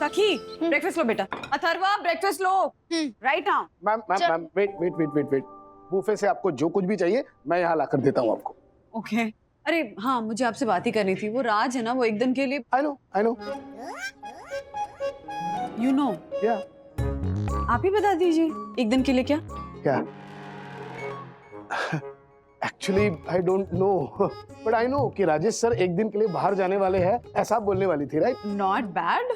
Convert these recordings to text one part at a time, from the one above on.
सखी ब्रेकफास्ट लो बेटा। अथर्वा ब्रेकफास्ट लो right now. Ma'am wait. Buffet से आपको जो कुछ भी चाहिए मैं यहाँ लाकर देता हूँ आपको। ओके। अरे हाँ, मुझे आपसे बात ही करनी थी। वो राज है ना, वो एक दिन के लिए। I know you know. क्या आप ही बता दीजिए, एक दिन के लिए क्या? Actually I don't know but I know कि राजेश सर एक दिन के लिए बाहर जाने वाले हैं, ऐसा आप बोलने वाली थी right? Not bad.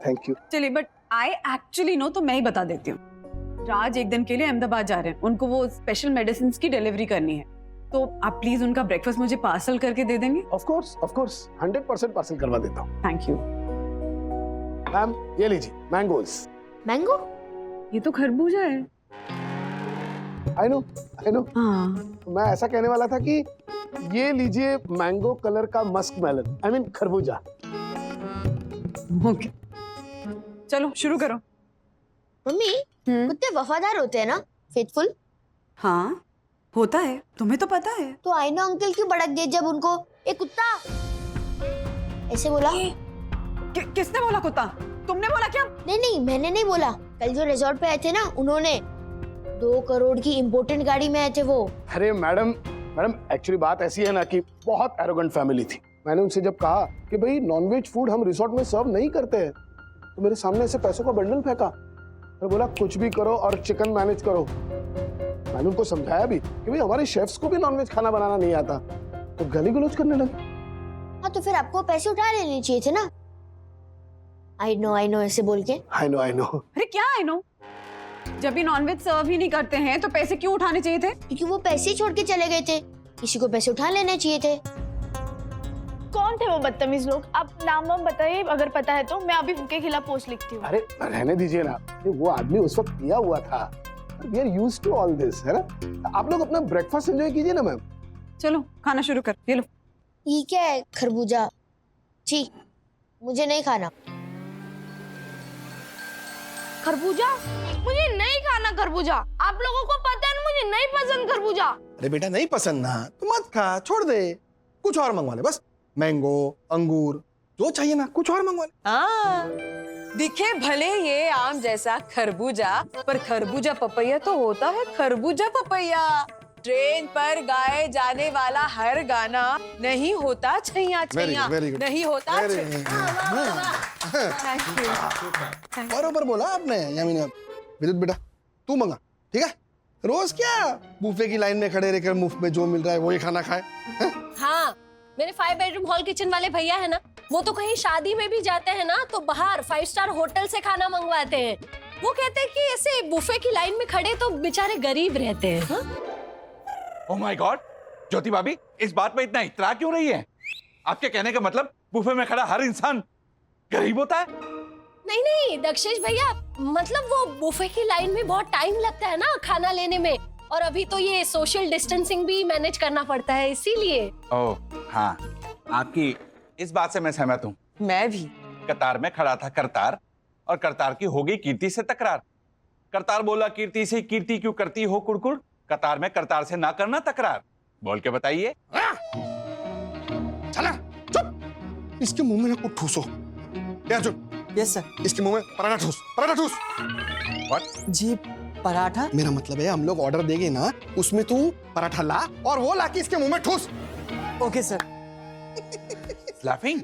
Thank you. चलिए, बट आई एक्चुअली नो, तो मैं ही बता देती हूँ। राज एक दिन के लिए अहमदाबाद जा रहे हैं, उनको वो स्पेशल मेडिसिन की डिलीवरी करनी है, तो आप प्लीज उनका ब्रेकफास्ट मुझे पार्सल करके दे देंगे? ऑफ कोर्स 100% पार्सल करवा देता हूँ। थैंक यू मैम, ये लीजिए मैंगोस। मैंगो? ये तो खरबूजा है। I know. हाँ। मैं ऐसा कहने वाला था कि ये लीजिए मैंगो कलर का मस्क मेलन, आई मीन खरबूजा। ओके, चलो शुरू करो। मम्मी, कुत्ते वफादार होते हैं ना, फेथफुल? हाँ होता है, तुम्हें तो पता है। तो आईनो अंकल क्यों भड़क गए जब उनको एक कुत्ता ऐसे बोला? किसने बोला कुत्ता? तुमने बोला क्या? नहीं, मैंने नहीं बोला। कल जो रिजॉर्ट पे आए थे ना, उन्होंने 2 करोड़ की इम्पोर्टेंट गाड़ी में आए थे वो। अरे मैडम एक्चुअली बात ऐसी है ना कि बहुत एरोगेंट फैमिली थी। मैंने उनसे जब कहा कि भाई नॉनवेज फूड हम रिसोर्ट में सर्व नहीं करते हैं, तो मेरे सामने ऐसे पैसों का बंडल फेंका और बोला कुछ भी करो और चिकन मैनेज करो। मैंने उनको समझाया भी कि भाई हमारे शेफ्स को भी नॉनवेज खाना बनाना नहीं आता, तो गाली गलौज करने लगे। हाँ, तो फिर आपको पैसे उठा लेने चाहिए थे ना। आई नो ऐसे बोल के। I know. अरे क्या आई नो? जब भी नॉनवेज सर्व ही नहीं करते हैं तो पैसे क्यों उठाने चाहिए थे? क्योंकि वो पैसे छोड़ के चले गए थे, किसी को पैसे उठा लेने चाहिए थे। कौन थे वो बदतमीज लोग? आप नाम वाम बताइए, अगर पता है तो मैं अभी उनके खिलाफ पोस्ट लिखती हूँ। अरे रहने दीजिए ना, वो आदमी उस वक्त पिया हुआ था। We are used to all this, है ना? आप लोग अपना ब्रेकफास्ट एंजॉय कीजिए ना मैम। चलो खाना शुरू कर। ये लो। ये क्या है? खरबूजा? छी, मुझे नहीं खाना। खरबूजा? मुझे नहीं खाना खरबूजा। आप लोगों को पता है ना, मुझे नहीं पसंद खरबूजा। अरे बेटा नहीं पसंद ना तो मत खा, छोड़ दे। कुछ और मंगवा ले बस। मैंगो, अंगूर जो चाहिए ना, कुछ और मंगवा ले। हाँ, दिखे भले ये आम जैसा खरबूजा, पर खरबूजा पपैया तो होता है खरबूजा पपैया। ट्रेन पर गाए जाने वाला हर गाना नहीं होता छैया छैया, very good. नहीं होता। बरोबर बोला आपने यामिनी। विद्युत बेटा तू मंगा, ठीक है? रोज क्या बुफे की लाइन में खड़े रहकर मुफ्त में जो मिल रहा है वही खाना खाए? हाँ, मेरे 5 बेडरूम हॉल किचन वाले भैया है ना, वो तो कहीं शादी में भी जाते हैं ना तो बाहर 5 स्टार होटल से खाना मंगवाते हैं। वो कहते हैं कि ऐसे बुफे की लाइन में खड़े तो बेचारे गरीब रहते हैं। हाँ? ओह माय गॉड, ज्योति भाभी इस बात पे इतना इतरा क्यों रही है? आपके कहने का मतलब बुफे में खड़ा हर इंसान गरीब होता है? नहीं दक्षेश भैया, मतलब वो बुफे की लाइन में बहुत टाइम लगता है ना खाना लेने में, और अभी तो ये सोशल डिस्टेंसिंग भी मैनेज करना पड़ता है, इसीलिए। ओह हाँ, आपकी इस बात से मैं सहमत हूँ। मैं भी। कतार में खड़ा था करतार, और करतार की हो गई कीर्ति से तकरार। करतार बोला कीर्ति से, कीर्ति क्यों करती हो कुड़कुड़? कतार में करतार से ना करना तकरार। बोल के बताइए। चला चुप। इसके मुंह में ना कुछ ठूसो। Yes sir. इसके मुंह में पराठा ठूस। व्हाट? जी पराठा? मेरा मतलब है हम लोग ऑर्डर देंगे ना, उसमें तू पराठा ला और वो लाके इसके मुंह में ठूस। Okay sir. लाफिंग?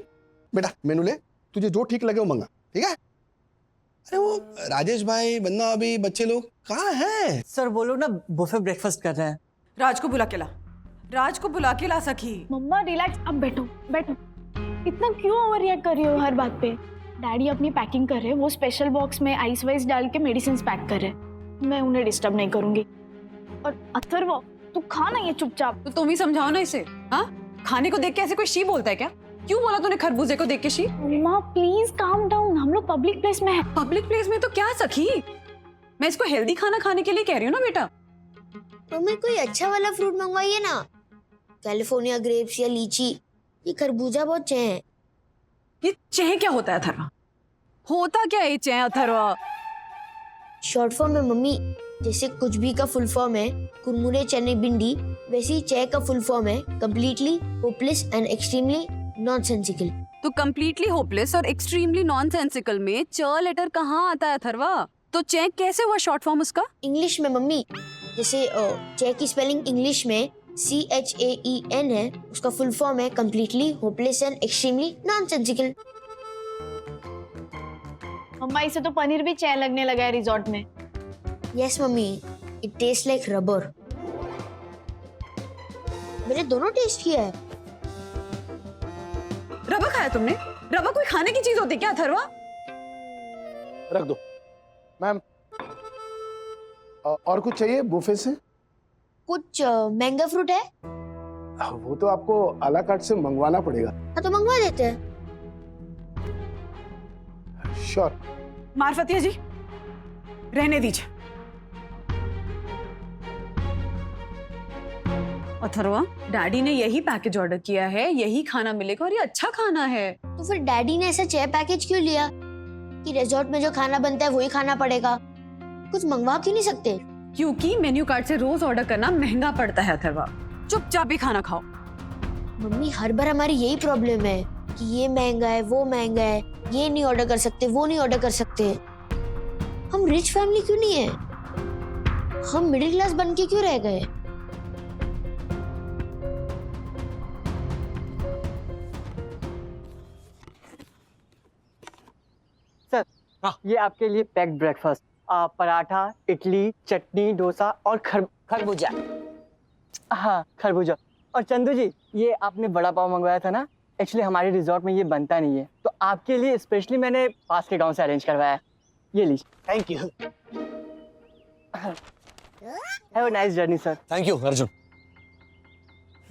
बेटा मेनू ले, तुझे जो ठीक लगे वो मंगा, ठीक है? अरे वो राजेश भाई, बन्ना, अभी बच्चे लोग कहाँ हैं? सर वो लोग ना बुफे ब्रेकफास्ट कर रहे हैं। राज को बुला के ला सखी। मम्मा रिलैक्स, अब बैठो। इतना क्यों ओवर रिएक्ट कर रही हो हर बात पे? डैडी अपनी पैकिंग कर रहे हैं, वो स्पेशल बॉक्स में आइस वाइस डाल के मेडिसिन पैक कर रहे हैं। मैं उन्हें डिस्टर्ब नहीं करूंगी। और अथर्व, तू खा ना ये चुपचाप। तो तुम ही समझाओ ना इसे। हाँ, खाने को देख के ऐसे कोई शी बोलता है क्या? क्यों बोला तूने खरबूजे को देख के शी? मम्मा प्लीज काम डाउन, हम लोग पब्लिक प्लेस में है। पब्लिक प्लेस में तो क्या सखी, मैं इसको हेल्दी खाना खाने के लिए कह रही हूँ ना बेटा। मम्मी कोई अच्छा वाला फ्रूट मंगवाइए ना, कैलिफोर्निया ग्रेप्स या लीची। ये खरबूजा बहुत चें है। ये चेह क्या होता है अथर्वा? होता क्या है चेह अथर्वा? शॉर्ट फॉर्म में मम्मी, जैसे कुछ भी का फुल फॉर्म है कुरमुरे चने भिंडी, वैसे ही चेह का फुल फॉर्म है completely hopeless and extremely nonsensical. तो कंप्लीटली होपलेस और एक्सट्रीमली नॉनसेंसिकल में च लेटर कहाँ आता है अथर्वा? तो चेक कैसे हुआ शॉर्ट फॉर्म उसका? इंग्लिश में मम्मी, जैसे चेक की स्पेलिंग इंग्लिश में CHAEN है, उसका फुल फॉर्म है completely hopeless and extremely nonsensical. Mama इसे तो पनीर भी चैन लगने लगा है रिजॉर्ट में। Yes mummy, it taste like rubber. मैंने दोनों टेस्ट किया है। रवा खाया तुमने? रवा कोई खाने की चीज होती क्या अथर्वा? रख दो मैम। और कुछ चाहिए बुफे से? कुछ मैंगो फ्रूट है? वो तो आपको अला कार्ट से मंगवाना पड़ेगा। हाँ तो मंगवा देते हैं। श्योर। मारफतिया जी रहने दीजिए। अथर्वा, डैडी ने यही पैकेज ऑर्डर किया है, यही खाना मिलेगा और ये अच्छा खाना है। तो फिर डैडी ने ऐसा चेयर पैकेज क्यों लिया कि रिजॉर्ट में जो खाना बनता है वही खाना पड़ेगा? कुछ मंगवा क्यों नहीं सकते? क्योंकि मेन्यू कार्ड से रोज ऑर्डर करना महंगा पड़ता है अथर्वा। चुपचाप ही खाना खाओ। मम्मी, हर बार हमारी यही प्रॉब्लम है कि ये महंगा है, वो महंगा है, ये नहीं ऑर्डर कर सकते, वो नहीं ऑर्डर कर सकते। हम रिच फैमिली क्यों नहीं है? हम मिडिल क्लास बन के क्यों रह गए? सर, ये आपके लिए पैक्ड ब्रेकफास्ट। पराठा, इडली, चटनी, डोसा और खरबूजा। हाँ, खरबूजा। और चंदू जी, ये आपने बड़ा पाव मंगवाया था ना, एक्चुअली हमारे रिजॉर्ट में ये बनता नहीं है, तो आपके लिए स्पेशली मैंने पास के गांव से अरेंज करवाया। ये लीजिए। Thank you. Have a nice journey sir. Thank you Arjun.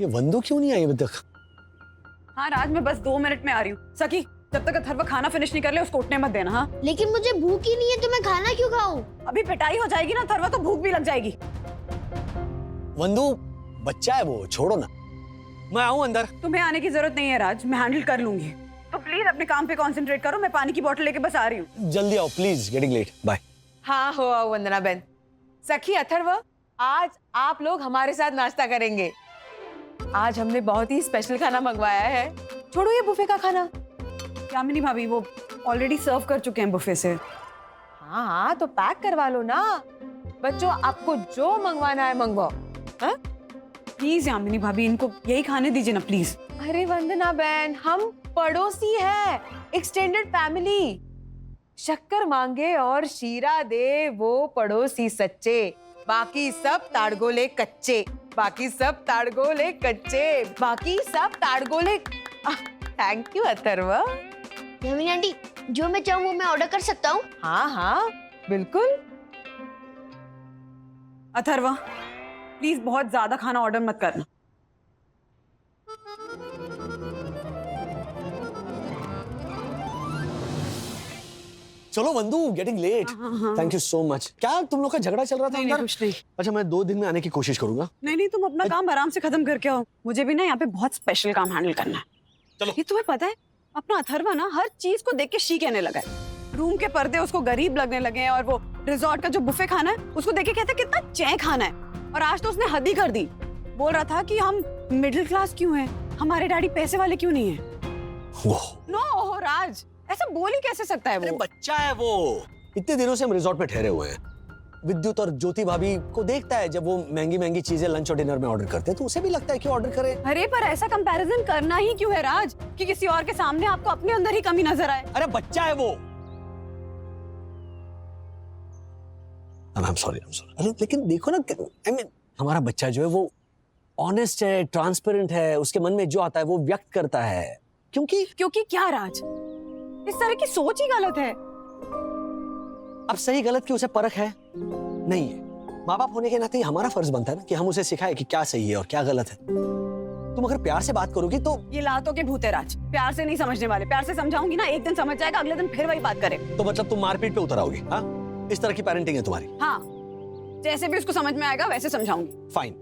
ये वंदू क्यों नहीं आई अभी तक? हाँ राज, मैं बस 2 मिनट में आ रही हूँ। सखी, जब तक अथर्वा खाना फिनिश नहीं कर ले उसको उठने मत देना। हाँ, लेकिन मुझे भूख ही नहीं है तो मैं खाना क्यों खाऊं? अभी पिटाई हो जाएगी ना अथर्वा तो भूख भी लग जाएगी। वंदू बच्चा है वो, छोड़ो ना। मैं आऊं अंदर? तुम्हें आने की जरूरत नहीं है राज, मैं हैंडल कर लूंगी। तो प्लीज अपने काम पे कंसंट्रेट करो, मैं पानी की बोतल लेके बस आ रही हूँ। जल्दी आओ प्लीज, गेटिंग लेट। बाय। हाँ हो आओ वंदना बहन। सखी, अथर्व, आज आप लोग हमारे साथ नाश्ता करेंगे। आज हमने बहुत ही स्पेशल खाना मंगवाया है। छोड़ो ये बुफे का खाना। यामिनी भाभी वो ऑलरेडी सर्व कर चुके हैं बुफे से। हाँ हाँ, तो पैक करवा लो ना। बच्चों, आपको जो मंगवाना है मंगवाओ। हाँ? प्लीज यामिनी भाभी, इनको यही खाने दीजिए ना प्लीज। अरे वंदना बहन, हम पड़ोसी है, एक्सटेंडेड फैमिली। शक्कर मांगे और शीरा दे वो पड़ोसी सच्चे, बाकी सब ताड़गोले कच्चे, बाकी सब ताड़गोले कच्चे, बाकी सब ताड़गोले। Thank you Atharva. Yamini aunty, जो मैं चाहूँ वो मैं ऑर्डर कर सकता हूँ? हाँ हाँ बिल्कुल। अथर्वा प्लीज बहुत ज्यादा खाना ऑर्डर मत करना। चलो Vandu, getting late. Thank you so much. क्या तुम लोग का झगड़ा चल रहा था नहीं, अंदर? कुछ नहीं। अच्छा, मैं 2 दिन में आने की कोशिश करूंगा। नहीं, तुम अपना काम आराम से खत्म करके आओ। मुझे भी ना यहाँ पे बहुत स्पेशल काम हैंडल करना है। चलो। ये तुम्हें पता है, अपना अथर्वा ना हर चीज को देख के शी कहने लगा है। रूम के पर्दे उसको गरीब लगने लगे हैं, और वो रिजॉर्ट का जो बुफे खाना है उसको देख के कहता है कितना चै खाना है। और आज तो उसने हद ही कर दी। बोल रहा था कि हम मिडिल क्लास क्यों हैं, हमारे डैडी पैसे वाले क्यों नहीं है। नो राज, ऐसा बोल ही कैसे सकता है वो? अरे बच्चा है वो। इतने दिनों से हम रिजॉर्ट पे ठहरे हुए हैं। विद्युत और ज्योति भाभी को देखता है जब वो महंगी महंगी चीजें लंच और डिनर में ऑर्डर करते हैं, तो उसे भी लगता है कि ऑर्डर करे। अरे पर ऐसा कंपैरिजन करना ही क्यों है राज, कि किसी और के सामने आपको अपने अंदर ही कमी नजर आए। अरे बच्चा है वो। I'm sorry. अरे लेकिन देखो ना, I mean, हमारा बच्चा जो है वो ऑनेस्ट है, ट्रांसपेरेंट है, उसके मन में जो आता है वो व्यक्त करता है। क्योंकि क्या राज, इस तरह की सोच ही गलत है। अब सही गलत की उसे परख है नहीं है। माँ बाप होने के नाते हमारा फर्ज बनता है ना कि हम उसे सिखाएं कि क्या सही है और क्या गलत है। तुम अगर प्यार से बात करोगी तो। ये लातों के भूत है राज, प्यार से नहीं समझने वाले। प्यार से समझाऊंगी ना, एक दिन समझ जाएगा, अगले दिन फिर वही बात करे। तो मतलब तुम मारपीट पे उतर आओगी? हाँ, इस तरह की पेरेंटिंग है तुम्हारी? हाँ, जैसे भी उसको समझ में आएगा वैसे समझाऊंगी। Fine,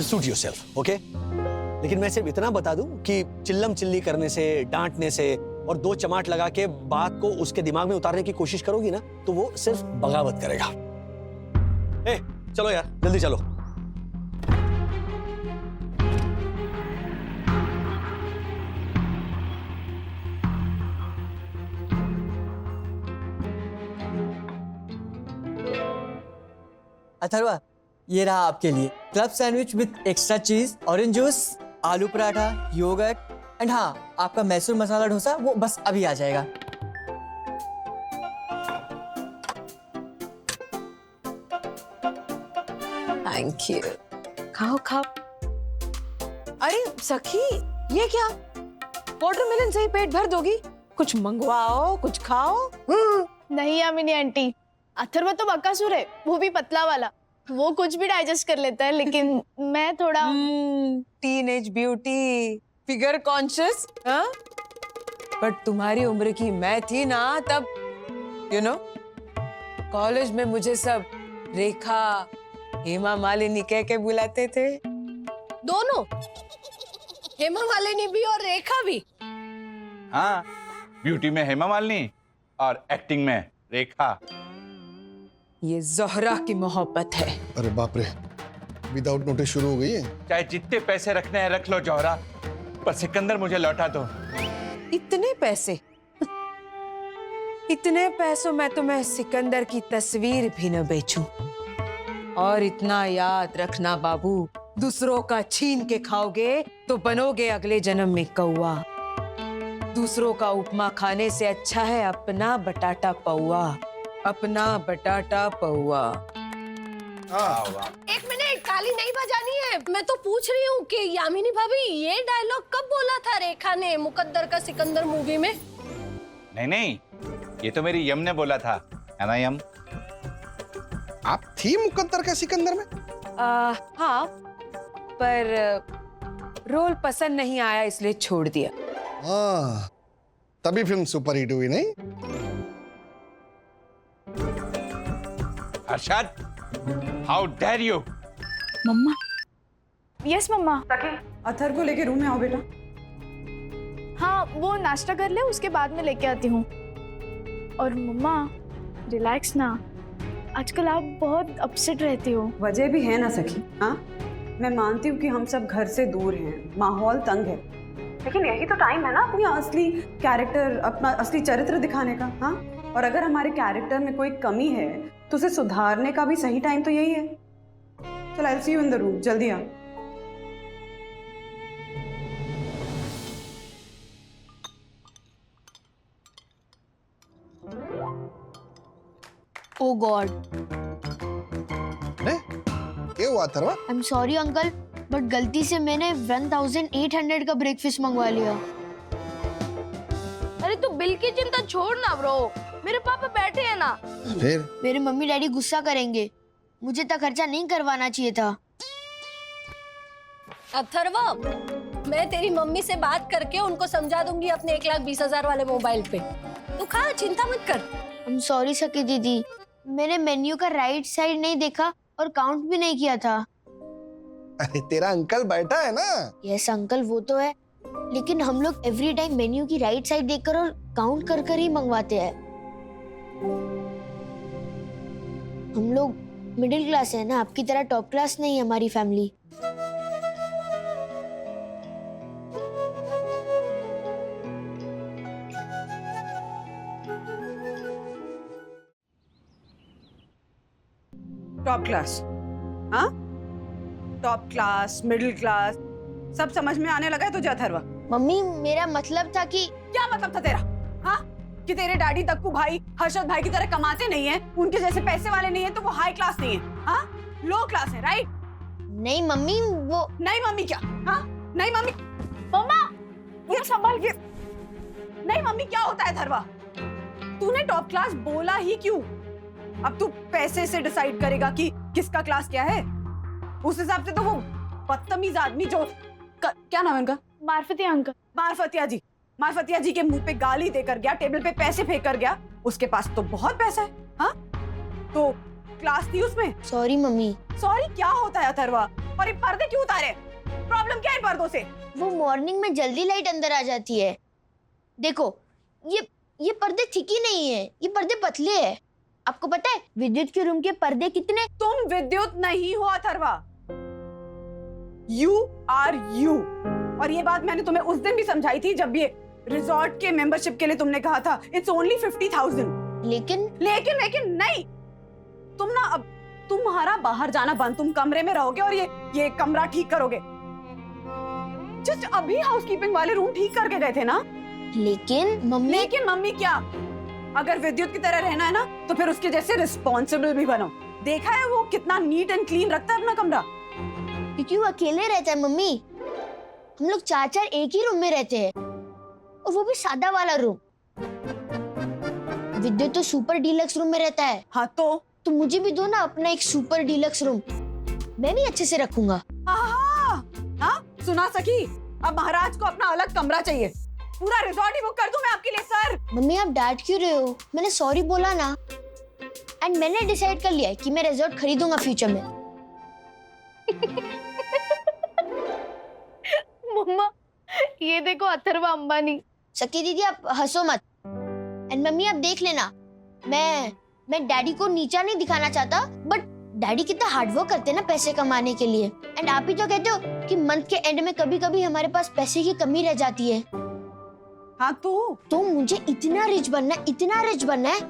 suit yourself, okay? लेकिन मैं सिर्फ इतना बता दूं कि चिल्लम चिल्ली करने से, डांटने से और 2 चमाट लगा के बात को उसके दिमाग में उतारने की कोशिश करोगी ना, तो वो सिर्फ बगावत करेगा। चलो यार, जल्दी चलो। अथर्वा, ये रहा आपके लिए क्लब सैंडविच विद एक्स्ट्रा चीज, ऑरेंज जूस, आलू पराठा, योगर्ट एंड हाँ, आपका मैसूर मसाला डोसा वो बस अभी आ जाएगा। Thank you. खाओ खाओ। अरे सखी, ये क्या? वाटरमेलन से ही पेट भर दोगी? कुछ मंगवाओ, कुछ खाओ। नहीं यामिनी आंटी, अथर्व तो बकासुर है, वो भी पतला वाला, वो कुछ भी डाइजेस्ट कर लेता है, लेकिन मैं थोड़ा टीनेज ब्यूटी, फिगर कॉन्शियस। हाँ, बट तुम्हारी उम्र की मैं थी ना तब, यू नो, कॉलेज में मुझे सब रेखा, हेमा मालिनी कह के बुलाते थे। दोनों, हेमा मालिनी भी और रेखा भी। हाँ, ब्यूटी में हेमा मालिनी और एक्टिंग में रेखा। ये जोहरा की मोहब्बत है। अरे बाप रे, विदाउट नोटिस शुरू हो गई है। चाहे जितने पैसे रखने हैं रख लो जौहरा, पर सिकंदर मुझे लौटा दो। इतने पैसे? इतने पैसों में तो मैं सिकंदर की तस्वीर भी न बेचूं। और इतना याद रखना बाबू, दूसरों का छीन के खाओगे तो बनोगे अगले जन्म में कौवा। दूसरों का उपमा खाने से अच्छा है अपना बटाटा पौआ, अपना बटाटा पौआ। एक मिनट, ताली नहीं बजानी है। मैं तो पूछ रही हूँ कि यामिनी भाभी, ये डायलॉग कब बोला था रेखा ने मुकद्दर का सिकंदर मूवी में? नहीं नहीं, ये तो मेरी यम ने बोला था, है ना यम? आप थी मुकद्दर का सिकंदर में? हाँ, पर रोल पसंद नहीं आया इसलिए छोड़ दिया। हाँ, तभी फिल्म सुपर हिट हुई नहीं? Arshad, how dare you! Mama. Yes mama. Athar को लेके रूम में आओ बेटा। हाँ, वो नाश्ता कर ले, उसके बाद में लेके आती हूँ। और मम्मा, रिलैक्स ना, आजकल आप बहुत अपसेट रहती हो। वजह भी है ना सखी। हाँ, मैं मानती हूँ कि हम सब घर से दूर हैं, माहौल तंग है, लेकिन यही तो टाइम है ना अपनी असली कैरेक्टर, अपना असली चरित्र दिखाने का। हाँ, और अगर हमारे कैरेक्टर में कोई कमी है तो उसे सुधारने का भी सही टाइम तो यही है। चल, I will see you in the room, जल्दी आ। ओ गॉड, क्या हुआ Atharva? I am sorry uncle, but गलती से मैंने 1800 का ब्रेकफास्ट मंगवा लिया। अरे तू बिल की चिंता छोड़ ना ब्रो, मेरे पापा बैठे हैं ना। फिर मेरे मम्मी डैडी गुस्सा करेंगे, मुझे तो खर्चा नहीं करवाना चाहिए था। अथर्वा, मैं तेरी मम्मी से बात करके उनको समझा दूंगी अपने 1,20,000 वाले मोबाइल पे। तू खा, चिंता मत कर। आई एम सॉरी सकी दीदी, मैंने मेन्यू का राइट साइड नहीं देखा और काउंट भी नहीं किया था। अरे तेरा अंकल बैठा है ना। यस अंकल, वो तो है, लेकिन हम लोग एवरी टाइम मेन्यू की राइट साइड देखकर और काउंट कर कर ही मंगवाते हैं। हम लोग मिडिल क्लास है ना, आपकी तरह टॉप क्लास नहीं है हमारी फैमिली। Top class? हाँ, टॉप क्लास, मिडिल क्लास, सब समझ में आने लगा है तुझे अथर्वा? मम्मी, मेरा मतलब था कि क्या मतलब था तेरा? हाँ, कि तेरे डैडी तक्कू भाई हर्षद भाई की तरह कमाते नहीं है, उनके जैसे पैसे वाले नहीं है, तो वो हाई क्लास नहीं है। हाँ, लो क्लास है, राइट? नहीं मम्मी, वो नहीं मम्मी क्या? हाँ, नहीं मम्मी। मम्मा, ये संभाल के। नहीं मम्मी, क्या होता है अथर्वा? तूने टॉप क्लास बोला ही क्यों? अब तू पैसे से डिसाइड करेगा कि किसका क्लास क्या है? उस हिसाब से तो वो बदतमीज आदमी जो क्या नाम है उनका? मार्फतिया अंकल। मार्फतिया जी के मुंह पे गाली देकर गया, टेबल पे पैसे फेंक कर गया। उसके पास तो बहुत पैसा है। हाँ, तो क्लास थी उसमें। Sorry mummy. सॉरी क्या होता है अथर्वा? और ये पर्दे क्यों उतारे? प्रॉब्लम क्या है पर्दों से? वो मॉर्निंग में जल्दी लाइट अंदर आ जाती है। देखो, ये पर्दे थिक ही नहीं है, ये पर्दे पतले हैं। आपको पता है विद्युत के रूम के पर्दे कितने? तुम विद्युत नहीं हो अथर्वा, यू आर यू। और ये बात मैंने तुम्हें उस दिन भी समझाई थी जब ये रिजॉर्ट के मेंबरशिप के लिए तुमने कहा था इट्स ओनली 50,000। लेकिन नहीं, तुम ना अब तुम्हारा बाहर जाना बंद, तुम कमरे में रहोगे और ये कमरा ठीक करोगे। जस्ट अभी हाउसकीपिंग वाले रूम ठीक करके गए थे ना। लेकिन मम्मी क्या? अगर विद्युत की तरह रहना है ना तो फिर उसके जैसे रिस्पॉन्सिबल भी बनो। देखा है वो कितना नीट एंड क्लीन रखता है अपना कमरा। क्योंकि वो अकेले रहता है मम्मी। हम लोग 4 एक ही रूम में रहते हैं, और वो भी सादा वाला रूम। विद्युत तो सुपर डीलक्स रूम में रहता है। हाँ तो मुझे भी दो ना अपना एक सुपर डीलक्स रूम, मैं भी अच्छे से रखूंगा। हाँ सुना सकी, अब महाराज को अपना अलग कमरा चाहिए। पूरा रिजॉर्ट ही बुक कर दूं मैं आपके लिए सर। मम्मी आप डांट क्यों रहे हो? मैंने सॉरी बोला ना, एंड मैंने डिसाइड कर लिया है कि मैं रिजॉर्ट खरीदूंगा फ्यूचर में। मम्मा ये देखो अथर्व अंबानी। सकी दीदी आप हंसो मत। एंड मम्मी आप देख लेना, मैं डैडी को नीचा नहीं दिखाना चाहता, बट डैडी कितना हार्डवर्क करते हैं ना पैसे कमाने के लिए। एंड आप ही तो कहते हो कि मंथ के एंड में कभी कभी हमारे पास पैसे की कमी रह जाती है। हाँ तो मुझे इतना रिच बनना है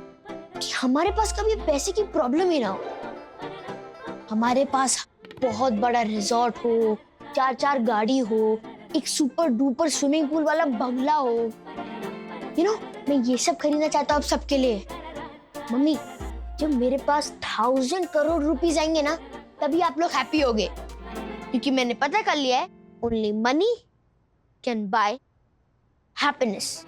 कि हमारे पास कभी पैसे की प्रॉब्लम ही ना हो। हमारे पास बहुत बड़ा रिजॉर्ट हो, 4 गाड़ी हो, एक सुपर डुपर स्विमिंग पूल वाला बंगला हो। मैं ये सब खरीदना चाहता हूँ आप सबके लिए। मम्मी जब मेरे पास 1000 करोड़ रुपीस आएंगे ना, तभी आप लोग हैप्पी होगे, क्योंकि मैंने पता कर लिया है only money can buy happiness.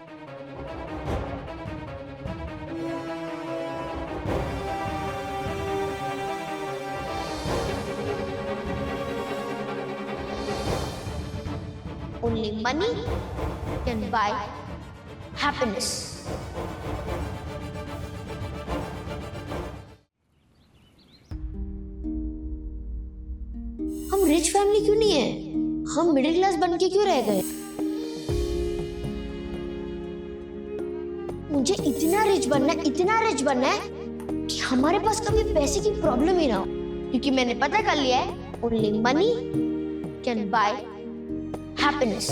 Only money can buy happiness. हम रिच फैमिली क्यों नहीं है? हम मिडिल क्लास बन के क्यों रह गए? मुझे इतना रिच बनना है कि हमारे पास कभी पैसे की प्रॉब्लम ही ना हो, क्योंकि मैंने पता कर लिया है only money can buy happiness.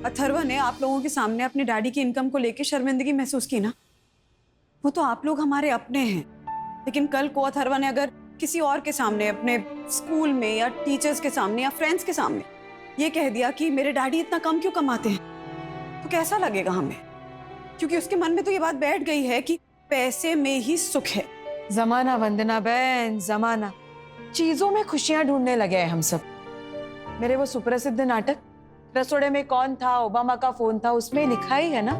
Atharva ने आप लोगों के सामने अपने डैडी की इनकम को लेकर शर्मिंदगी महसूस की ना। वो तो आप लोग हमारे अपने हैं, लेकिन कल को अथर्व ने अगर किसी और के सामने, अपने स्कूल में या टीचर्स के सामने या फ्रेंड्स के सामने ये कह दिया कि मेरे डैडी इतना कम क्यों कमाते हैं, तो कैसा लगेगा हमें? क्योंकि उसके मन में तो ये बात बैठ गई है कि पैसे में ही सुख है। जमाना वंदना बहन, जमाना चीजों में खुशियां ढूंढने लगे हैं हम सब। मेरे वो सुप्रसिद्ध नाटक रसोड़े में कौन था, ओबामा का फोन था, उसमें लिखा ही है ना,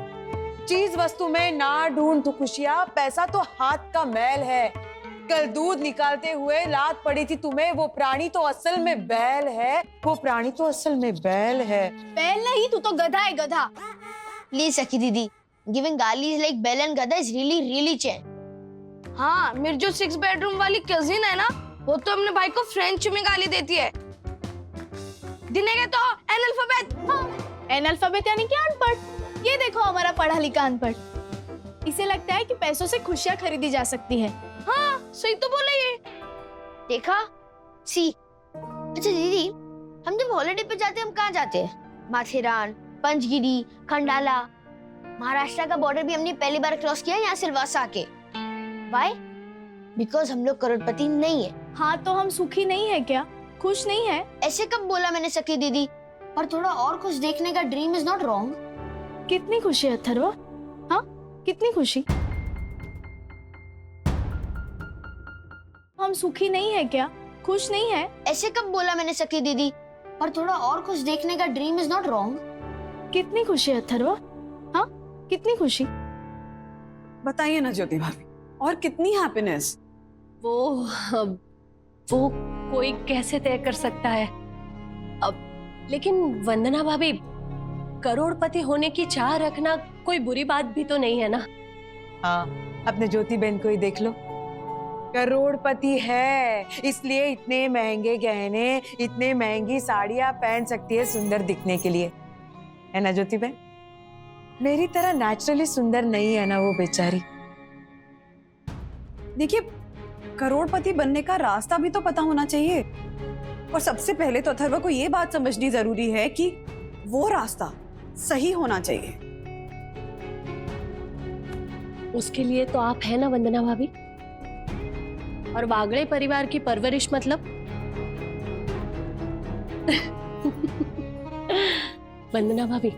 चीज वस्तु में ना ढूंढ तू खुशियां, पैसा तो हाथ का मैल है। कल दूध निकालते हुए लात पड़ी थी तुम्हें, वो प्राणी तो असल में बैल है, बैल नहीं, तू तो गधा है, गधा। प्लीज सखी दीदी, गिविंग गाली लाइक बेल एंड गधा इज रियली चैन। हाँ, मेरी जो 6 बेडरूम वाली कजिन है ना, वो तो अपने भाई को फ्रेंच में गाली देती है। दिनेगे तो एनाल्फाबेट। हाँ, एनाल्फाबेट यानी कि अनपढ़। ये देखो हमारा पढ़ा लिखा अनपढ़। इसे लगता है कि पैसों से खुशियां खरीदी जा सकती हैं। हाँ, सही तो बोला ये। देखा सी। अच्छा दीदी, हम जब हॉलिडे पे जाते हैं हम कहाँ जाते हैं? माथेरान, पंचगिरी, खंडाला, महाराष्ट्र का बॉर्डर भी हमने पहली बार क्रॉस किया यहाँ सिलवासा आके। Why? बिकॉज हम लोग करोड़पति नहीं है। हाँ तो हम सुखी नहीं है क्या? खुश नहीं है? ऐसे कब बोला मैंने सखी दीदी? पर थोड़ा और कुछ देखने का ड्रीम इज नॉट रॉन्ग। कितनी खुशी है अथर्व? हाँ कितनी खुशी? हम सुखी नहीं है क्या? खुश नहीं है? ऐसे कब बोला मैंने सखी दीदी? पर थोड़ा और कुछ देखने का ड्रीम इज नॉट रॉन्ग। कितनी खुशी है अथर्व? हाँ कितनी खुशी? बताइए ना ज्योति भाभी, और कितनी हैप्पीनेस? वो कोई कैसे तय कर सकता है अब? लेकिन वंदना भाभी, करोड़पति होने की चाह रखना कोई बुरी बात भी तो नहीं है ना? हाँ, अपने ज्योति बहन को ही देख लो, करोड़पति है, इसलिए इतने महंगे गहने, इतने महंगी साड़ियां पहन सकती है सुंदर दिखने के लिए, है ना ज्योति बहन? मेरी तरह नेचुरली सुंदर नहीं है ना वो बेचारी। देखिए, करोड़पति बनने का रास्ता भी तो पता होना चाहिए। और सबसे पहले तो अथर्व को ये बात समझनी जरूरी है कि वो रास्ता सही होना चाहिए। उसके लिए तो आप है ना वंदना भाभी। और वागड़े परिवार की परवरिश मतलब वंदना भाभी,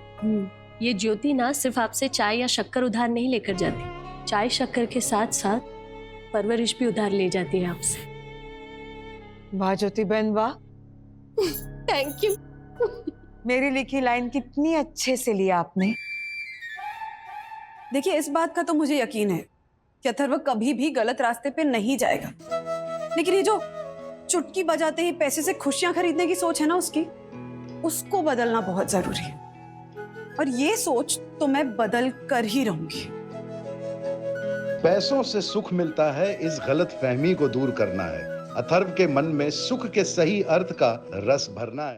ये ज्योति ना सिर्फ आपसे चाय या शक्कर उधार नहीं लेकर जाती, चाय शक्कर के साथ साथ परवरिश भी उधार ले जाती है आपसे। वाह ज्योति बहन वाह, थैंक यू। मेरी लिखी लाइन कितनी अच्छे से लिया आपने। देखिए, इस बात का तो मुझे यकीन है कि अथर्व कभी भी गलत रास्ते पे नहीं जाएगा। लेकिन ये जो चुटकी बजाते ही पैसे से खुशियां खरीदने की सोच है ना उसकी, उसको बदलना बहुत जरूरी है। और ये सोच तो मैं बदल कर ही रहूंगी। पैसों से सुख मिलता है, इस गलत फहमी को दूर करना है। अथर्व के मन में सुख के सही अर्थ का रस भरना है।